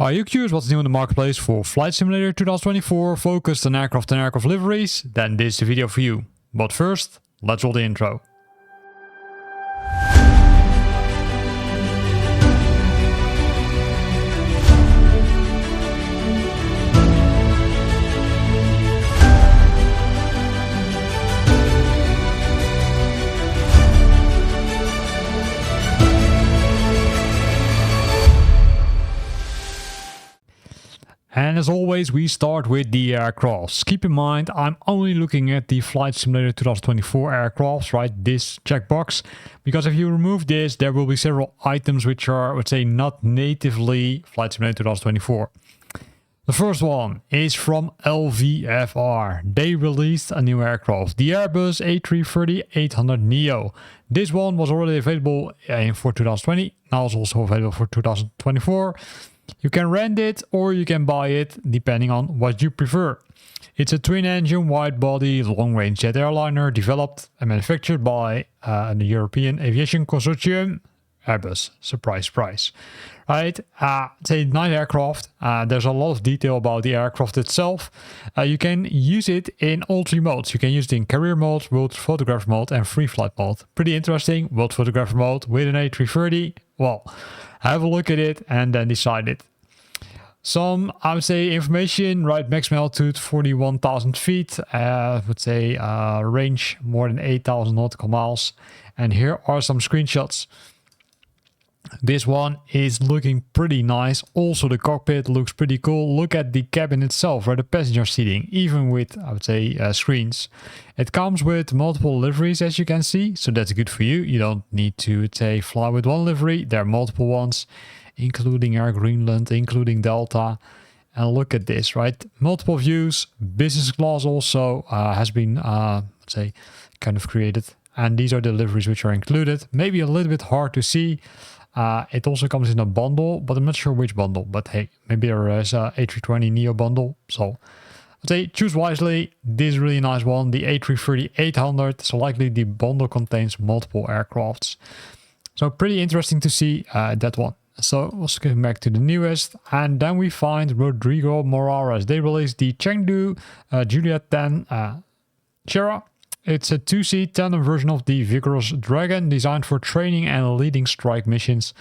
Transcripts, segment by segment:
Are you curious what's new in the marketplace for Flight Simulator 2024 focused on aircraft and aircraft liveries? Then this is the video for you. But first, let's roll the intro. And as always, we start with the aircrafts. Keep in mind, I'm only looking at the Flight Simulator 2024 aircrafts, right? This checkbox. Because if you remove this, there will be several items which are, I would say, not natively Flight Simulator 2024. The first one is from LVFR. They released a new aircraft, the Airbus A330-800 NEO. This one was already available for 2020. Now it's also available for 2024. You can rent it or you can buy it depending on what you prefer. It's a twin-engine, wide-body, long-range jet airliner developed and manufactured by the European Aviation Consortium, Airbus. Surprise, surprise. Right? It's a nice aircraft. There's a lot of detail about the aircraft itself. You can use it in all three modes. You can use it in carrier mode, world photographer mode, and free flight mode. Pretty interesting. World photographer mode with an A330. Well, have a look at it and then decide it. Some, I would say, information, right? Maximum altitude 41,000 feet. I would say range more than 8,000 nautical miles. And here are some screenshots. This one is looking pretty nice. Also, the cockpit looks pretty cool. Look at the cabin itself, or the passenger seating, even with, I would say, screens. It comes with multiple liveries, as you can see, so that's good for you. You don't need to, say, fly with one livery. There are multiple ones, including Air Greenland, including Delta. And look at this, right? Multiple views. Business class also has been, let's say, kind of created. And these are the liveries which are included. Maybe a little bit hard to see. It also comes in a bundle, but I'm not sure which bundle. But hey, maybe there is a A320 NEO bundle. So I'd say choose wisely. This is really nice one, the A330-800. So likely the bundle contains multiple aircrafts. So pretty interesting to see that one. So let's go back to the newest. And then we find Rodrigo Morales. They released the Chengdu Juliet 10 Chera. It's a two-seat tandem version of the Vigorous Dragon, designed for training and leading strike missions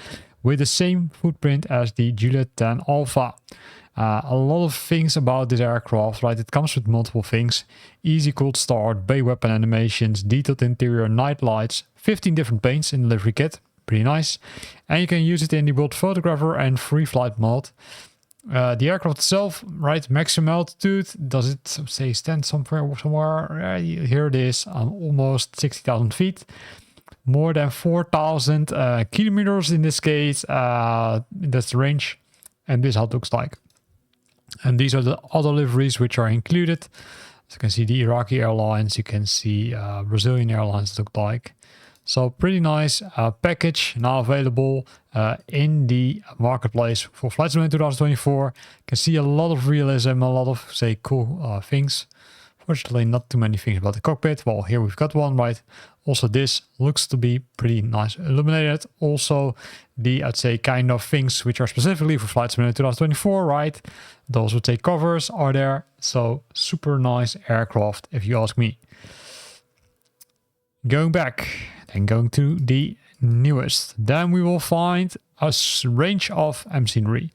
with the same footprint as the Juliet 10 Alpha. A lot of things about this aircraft, right? It comes with multiple things. Easy cold start, bay weapon animations, detailed interior night lights, 15 different paints in the livery kit. Pretty nice. And you can use it in the world photographer and free flight mode. The aircraft itself, right, maximum altitude, does it say stand somewhere? Here it is, almost 60,000 feet. More than 4,000 kilometers in this case. That's the range. And this is how it looks like. And these are the other liveries which are included. So you can see the Iraqi Airlines. You can see Brazilian Airlines look like. So pretty nice package now available in the marketplace for Flight Simulator 2024. You can see a lot of realism, a lot of, say, cool things. Fortunately, not too many things about the cockpit. Well, here we've got one, right? Also, this looks to be pretty nice illuminated. Also, the, I'd say, kind of things which are specifically for Flight Simulator 2024, right? Those would say covers are there. So super nice aircraft, if you ask me. Going back. And going to the newest, then we will find a range of mscenery.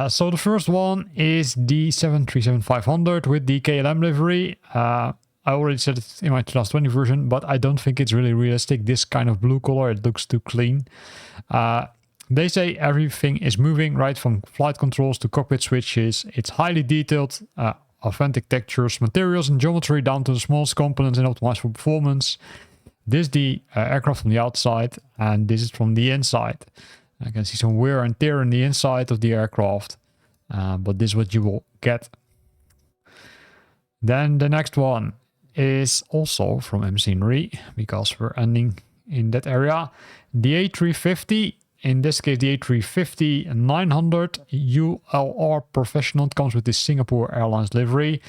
So the first one is the 737-500 with the KLM livery. I already said it in my 2020 version, but I don't think it's really realistic. This kind of blue color, it looks too clean. They say everything is moving, right, from flight controls to cockpit switches. It's highly detailed, authentic textures, materials, and geometry down to the smallest components and optimized for performance. This is the aircraft from the outside, and this is from the inside. I can see some wear and tear in the inside of the aircraft, but this is what you will get. Then the next one is also from mscenery, because we're ending in that area. The A350, in this case the A350-900 ULR Professional. It comes with the Singapore Airlines livery.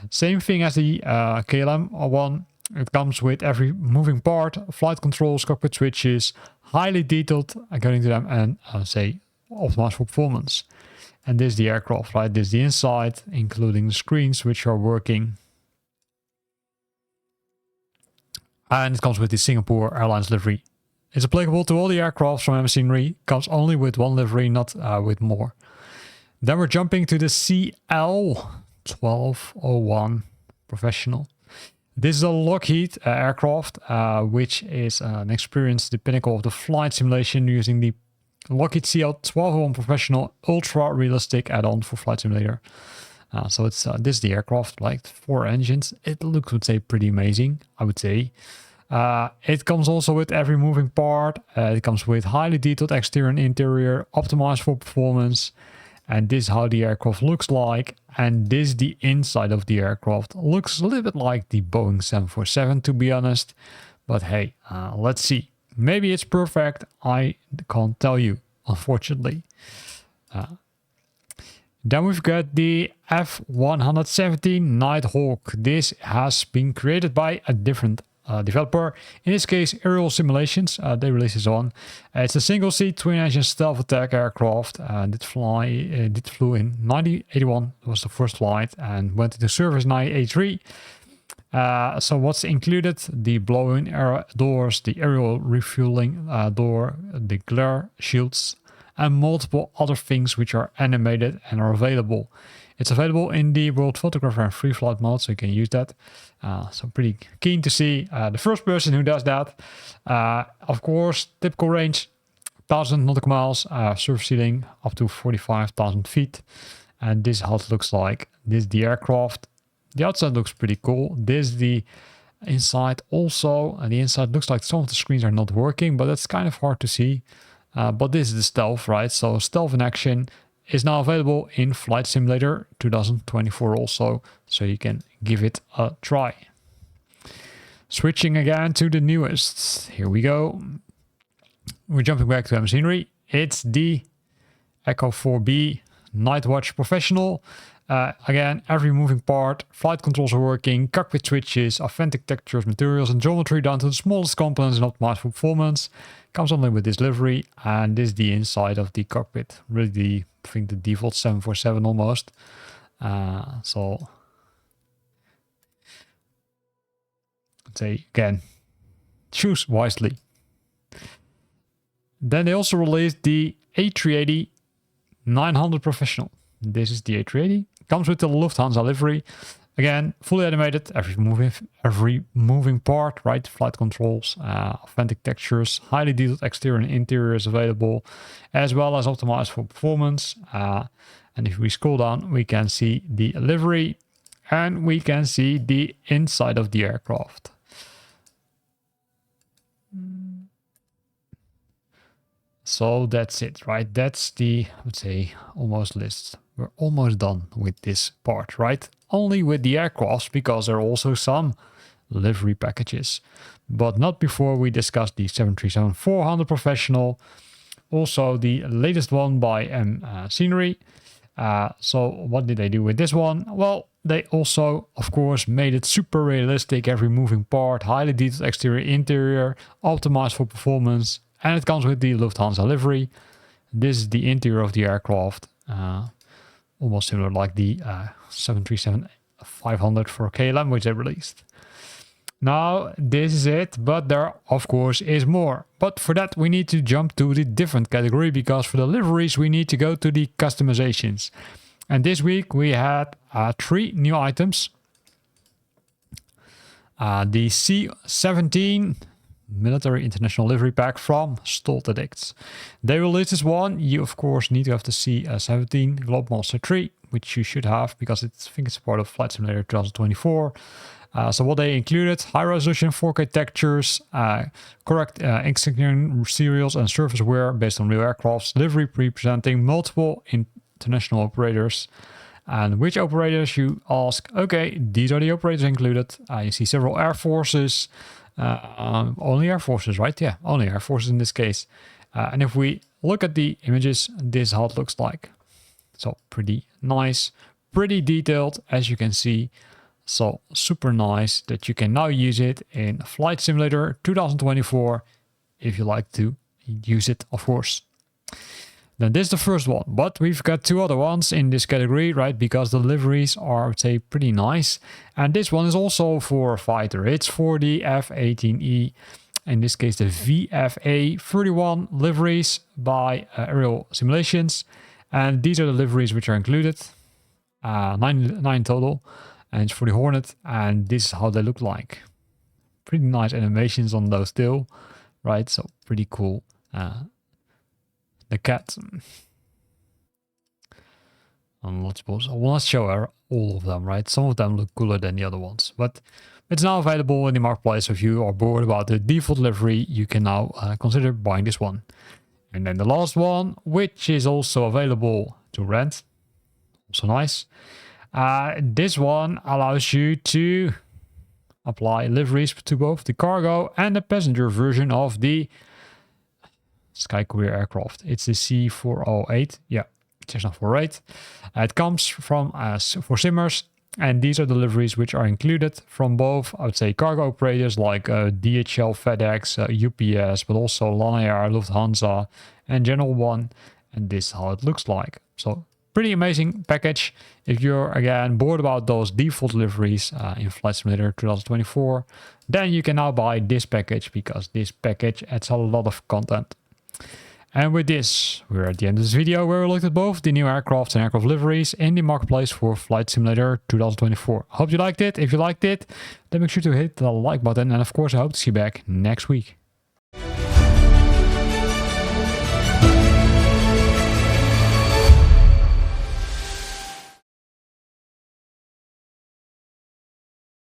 Same thing as the KLM one. It comes with every moving part, flight controls, cockpit switches, highly detailed according to them, and say optimized for performance. And this is the aircraft, right? This is the inside, including the screens which are working. And it comes with the Singapore Airlines livery. It's applicable to all the aircraft from mscenery. Comes only with one livery, not with more. Then we're jumping to the CL1201 Professional. This is a Lockheed aircraft, which is an experience, the pinnacle of the flight simulation, using the Lockheed CL1201 Professional Ultra Realistic add-on for Flight Simulator. So it's this is the aircraft, like 4 engines. It looks, I would say, pretty amazing, I would say. It comes also with every moving part. It comes with highly detailed exterior and interior, optimized for performance. And this is how the aircraft looks like. And this is the inside of the aircraft. Looks a little bit like the Boeing 747, to be honest. But hey, let's see. Maybe it's perfect. I can't tell you, unfortunately. Then we've got the F-117 Nighthawk. This has been created by a different developer. In this case, Aerial Simulations. They released this one. It's a single-seat twin-engine stealth attack aircraft. It flew in 1981. It was the first flight and went into service in 1983. So what's included? The blow-in doors, the aerial refueling door, the glare shields, and multiple other things which are animated and are available. It's available in the World Photographer and Free Flight mode, so you can use that. So pretty keen to see the first person who does that. Of course, typical range, 1,000 nautical miles, surface ceiling up to 45,000 feet. And this is how it looks like. This is the aircraft. The outside looks pretty cool. This is the inside also. And the inside looks like some of the screens are not working, but that's kind of hard to see. But this is the stealth, right? So stealth in action is now available in Flight Simulator 2024 also, so you can give it a try. Switching again to the newest. Here we go. We're jumping back to mscenery. It's the Echo 4B Nightwatch Professional. Again, every moving part, flight controls are working, cockpit switches, authentic textures, materials, and geometry down to the smallest components and optimized for performance. Comes only with this livery, and this is the inside of the cockpit. Really, I think the default 747 almost. So, let's say again, choose wisely. Then they also released the A330-900 Professional. This is the A380. Comes with the Lufthansa livery. Again, fully animated, every moving part, right? Flight controls, authentic textures, highly detailed exterior and interior is available, as well as optimized for performance. And if we scroll down, we can see the livery and we can see the inside of the aircraft. So that's it, right? That's the, I would say, almost list. We're almost done with this part, right? Only with the aircrafts, because there are also some livery packages. But not before we discuss the 737-400 Professional. Also the latest one by mscenery. So what did they do with this one? Well, they also, of course, made it super realistic. Every moving part, highly detailed exterior, interior, optimized for performance. And it comes with the Lufthansa livery. This is the interior of the aircraft. Almost similar like the 737-500 for KLM, which they released. Now, this is it, but there, of course, is more. But for that, we need to jump to the different category, because for the liveries, we need to go to the customizations. And this week, we had 3 new items. The C-17 Military International Livery Pack from Stoltedicts. They released this one. You, of course, need to have the C-17 Globemaster 3, which you should have, because I think it's part of Flight Simulator 2024. So what they included: high-resolution 4K textures, correct insignia serials and surface wear based on real aircrafts, livery representing multiple international operators. And which operators, you ask? Okay, these are the operators included. You see several air forces. Only air forces, right? Yeah, only air forces in this case. And if we look at the images, this is how it looks like. So pretty nice, pretty detailed, as you can see. So super nice that you can now use it in Flight Simulator 2024 if you like to use it, of course. Then this is the first one, but we've got two other ones in this category, right? Because the liveries are, I would say, pretty nice. And this one is also for a fighter. It's for the F-18E, in this case the VFA 31 liveries by Aerial Simulations. And these are the liveries which are included, nine total, and it's for the Hornet. And this is how they look like. Pretty nice animations on those still, right? So pretty cool. The cat. Let's suppose I will not show all of them, right? Some of them look cooler than the other ones, but it's now available in the marketplace. If you are bored about the default livery, you can now consider buying this one. And then the last one, which is also available to rent, also nice. This one allows you to apply liveries to both the cargo and the passenger version of the Sky Courier aircraft. It's the C408, yeah, Cessna 408. It comes from for simmers, and these are the liveries which are included from both, I would say, cargo operators like DHL, FedEx, UPS, but also Lion, Lufthansa, and General One. And this is how it looks like. So pretty amazing package. If you're again bored about those default liveries in Flight Simulator 2024, then you can now buy this package, because this package adds a lot of content. And with this, we're at the end of this video where we looked at both the new aircraft and aircraft liveries in the marketplace for Flight Simulator 2024. I hope you liked it. If you liked it, then make sure to hit the like button. And of course, I hope to see you back next week.